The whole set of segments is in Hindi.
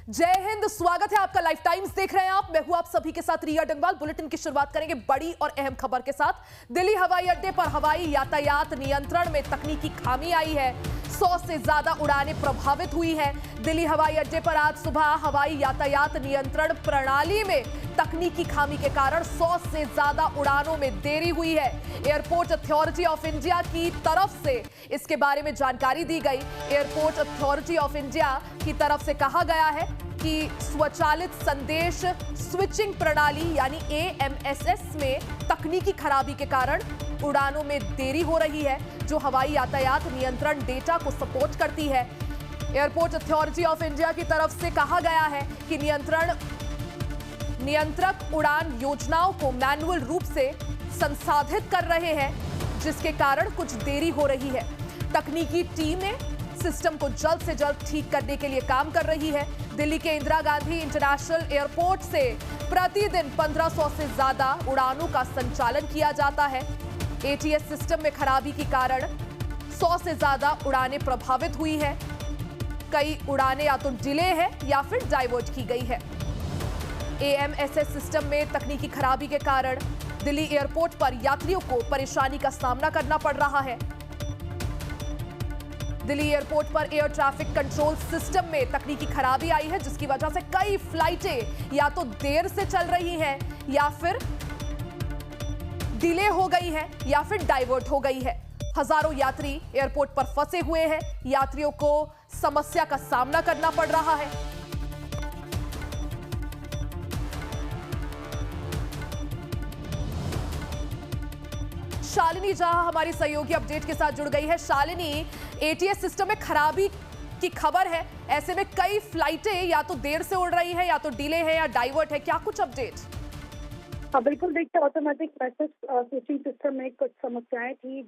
जय हिंद, स्वागत है आपका। लाइफ टाइम्स देख रहे हैं आप। मैं हूं आप सभी के साथ रिया डंगवाल। बुलेटिन की शुरुआत करेंगे बड़ी और अहम खबर के साथ। दिल्ली हवाई अड्डे पर हवाई यातायात नियंत्रण में तकनीकी खामी आई है। 100 से ज्यादा उड़ानें प्रभावित हुई हैं। दिल्ली हवाई अड्डे पर आज सुबह हवाई यातायात नियंत्रण प्रणाली में तकनीकी खामी के कारण 100 से ज्यादा उड़ानों में देरी हुई है। एयरपोर्ट अथॉरिटी ऑफ इंडिया की तरफ से इसके बारे में जानकारी दी गई। एयरपोर्ट अथॉरिटी ऑफ इंडिया की तरफ से कहा गया है कि स्वचालित संदेश स्विचिंग प्रणाली यानी AMSS में तकनीकी खराबी के कारण उड़ानों में देरी हो रही है, जो हवाई यातायात नियंत्रण डेटा को सपोर्ट करती है। एयरपोर्ट अथॉरिटी ऑफ इंडिया की तरफ से कहा गया है कि नियंत्रक उड़ान योजनाओं को मैनुअल रूप से संसाधित कर रहे हैं, जिसके कारण कुछ देरी हो रही है। तकनीकी टीम ने सिस्टम को जल्द से जल्द ठीक करने के लिए काम कर रही है। दिल्ली के इंदिरा गांधी इंटरनेशनल एयरपोर्ट से प्रतिदिन 1500 से ज्यादा उड़ानों का संचालन किया जाता है। ATS सिस्टम में खराबी के कारण 100 से ज्यादा उड़ानें प्रभावित हुई हैं। कई उड़ानें या तो डिले है या फिर डाइवर्ट की गई है। AMSS सिस्टम में तकनीकी खराबी के कारण दिल्ली एयरपोर्ट पर यात्रियों को परेशानी का सामना करना पड़ रहा है। दिल्ली एयरपोर्ट पर एयर ट्रैफिक कंट्रोल सिस्टम में तकनीकी खराबी आई है, जिसकी वजह से कई फ्लाइटें या तो देर से चल रही हैं या फिर डिले हो गई है या फिर डाइवर्ट हो गई है। हजारों यात्री एयरपोर्ट पर फंसे हुए हैं। यात्रियों को समस्या का सामना करना पड़ रहा है। शालिनी जहां हमारी सहयोगी अपडेट के साथ जुड़ गई है। शालिनी, ATS सिस्टम में खराबी की खबर है, ऐसे में कई फ्लाइटें या तो देर से उड़ रही है या तो डिले है या डाइवर्ट है, क्या कुछ अपडेट? हाँ बिल्कुल, देखिए ऑटोमेटिक मैसेज स्विचिंग सिस्टम में कुछ समस्याएं थी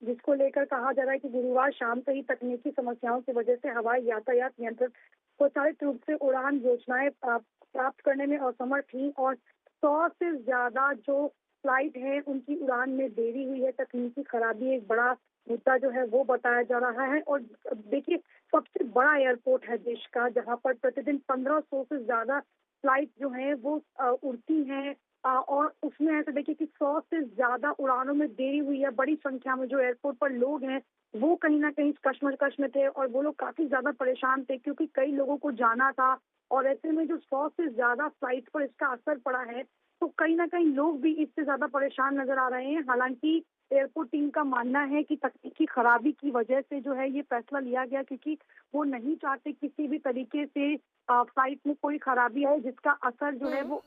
जिसको लेकर कहा जा रहा है कि गुरुवार शाम से ही तकनीकी समस्याओं की वजह से हवाई यातायात नियंत्रक स्वचालित रूप से उड़ान योजनाएं प्राप्त करने में असमर्थ थी और 100 से ज्यादा जो फ्लाइट है उनकी उड़ान में देरी हुई है। तकनीकी खराबी एक बड़ा मुद्दा जो है वो बताया जा रहा है। और देखिए, सबसे बड़ा एयरपोर्ट है देश का, जहां पर प्रतिदिन 1500 से ज्यादा फ्लाइट जो है वो उड़ती हैं और उसमें ऐसे देखिए कि 100 से ज्यादा उड़ानों में देरी हुई है। बड़ी संख्या में जो एयरपोर्ट पर लोग हैं वो कहीं ना कहीं कश्मकश में थे और वो लोग काफी ज्यादा परेशान थे, क्योंकि कई लोगों को जाना था और ऐसे में जो 100 से ज्यादा फ्लाइट पर इसका असर पड़ा है, तो कहीं ना कहीं लोग भी इससे ज्यादा परेशान नजर आ रहे हैं। हालांकि एयरपोर्ट टीम का मानना है कि तकनीकी खराबी की वजह से जो है ये फैसला लिया गया, क्योंकि वो नहीं चाहते किसी भी तरीके से फ्लाइट में कोई खराबी आए जिसका असर जो है वो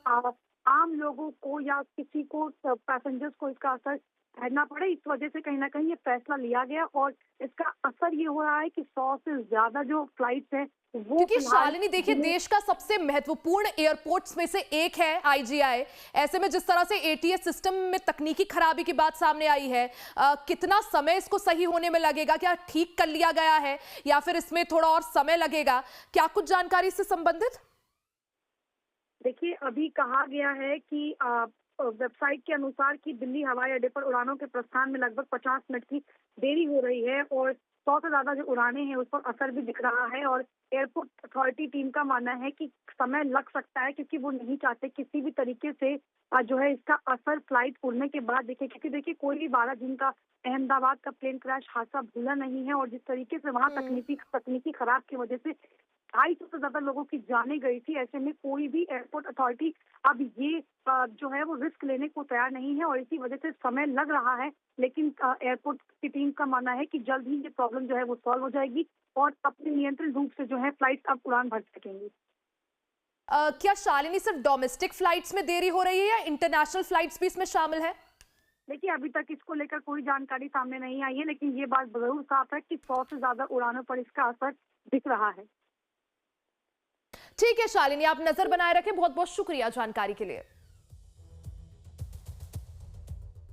आम लोगों को या किसी को पैसेंजर्स को इसका असर झेलना पड़े। इस वजह से कहीं ना कहीं ये फैसला लिया गया और इसका असर ये हो रहा है कि 100 से ज्यादा जो फ्लाइट्स हैं वो, क्योंकि शालिनी देखिए, देश का सबसे महत्वपूर्ण एयरपोर्ट्स में से एक है IGI। ऐसे में जिस तरह से ATS सिस्टम में तकनीकी खराबी की बात सामने आई है, कितना समय इसको सही होने में लगेगा? क्या ठीक कर लिया गया है या फिर इसमें थोड़ा और समय लगेगा? क्या कुछ जानकारी से संबंधित? देखिए, अभी कहा गया है कि वेबसाइट के अनुसार कि दिल्ली हवाई अड्डे पर उड़ानों के प्रस्थान में लगभग 50 मिनट की देरी हो रही है और 100 से ज्यादा जो उड़ानें हैं उस पर असर भी दिख रहा है। और एयरपोर्ट अथॉरिटी टीम का मानना है कि समय लग सकता है, क्योंकि वो नहीं चाहते किसी भी तरीके से जो है इसका असर फ्लाइट उड़ने के बाद दिखे, क्योंकि देखिए कोई भी 12 दिन का अहमदाबाद का प्लेन क्रैश हादसा भूला नहीं है और जिस तरीके से वहाँ तकनीकी खराब की वजह से 250 से ज्यादा लोगों की जाने गई थी। ऐसे में कोई भी एयरपोर्ट अथॉरिटी अब ये जो है वो रिस्क लेने को तैयार नहीं है और इसी वजह से समय लग रहा है। लेकिन एयरपोर्ट की टीम का मानना है कि जल्द ही ये प्रॉब्लम जो है वो सॉल्व हो जाएगी और अपने नियंत्रण रूप से जो है फ्लाइट अब उड़ान भर सकेंगी। क्या शालिनी सिर्फ डोमेस्टिक फ्लाइट्स में देरी हो रही है या इंटरनेशनल फ्लाइट्स भी इसमें शामिल है? देखिए, अभी तक इसको लेकर कोई जानकारी सामने नहीं आई है, लेकिन ये बात जरूर साफ है कि 100 से ज्यादा उड़ानों पर इसका असर दिख रहा है। ठीक है शालिनी, आप नजर बनाए रखें। बहुत बहुत शुक्रिया जानकारी के लिए।